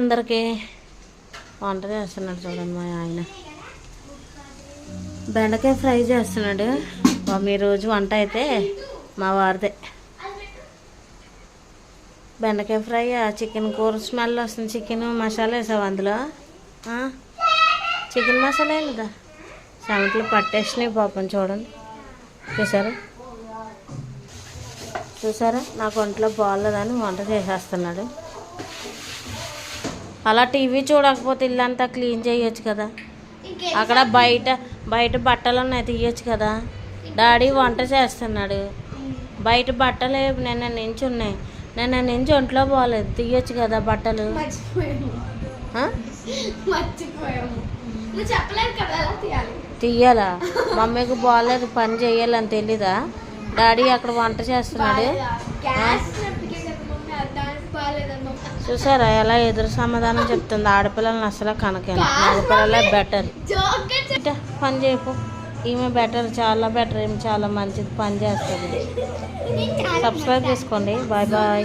అందరికీ. వంట చేస్తున్నాడు చూడండి మా ఆయన. బెండకాయ ఫ్రై చేస్తున్నాడు. మీ రోజు వంట అయితే మా వారిదే. బెండకాయ ఫ్రై, చికెన్ కూర స్మెల్ వస్తుంది. చికెన్ మసాలా వేసావు అందులో. చికెన్ మసాలా లేదా? సెవెంట్లు పట్టేసినాయి పాపం. చూడండి, చూసారా నాకు ఒంట్లో బాగోలేదని వంట చేసేస్తున్నాడు. అలా టీవీ చూడకపోతే ఇల్లంతా క్లీన్ చేయొచ్చు కదా. అక్కడ బయట బట్టలు ఉన్నాయి, తీయచ్చు కదా. డాడీ వంట చేస్తున్నాడు. బయట బట్టలు నిన్న నుంచి ఉన్నాయి. నిన్న నుంచి ఒంట్లో బాగోలేదు, తీయచ్చు కదా బట్టలు. తీయాలా? మమ్మీకి బాగోలేదు, పని చేయాలని తెలీదా? డాడీ అక్కడ వంట చేస్తున్నాడు. చూసారా ఎలా ఎదురు సమాధానం చెప్తుంది. ఆడపిల్లలని అసలు కనకండి, మగపిల్లలే బెటర్. పని చేయకు, ఈమె బెటర్, చాలా బెటర్. ఈమె చాలా మంచిది, పని చేస్తుంది. సబ్స్క్రైబ్ చేసుకోండి. Bye bye.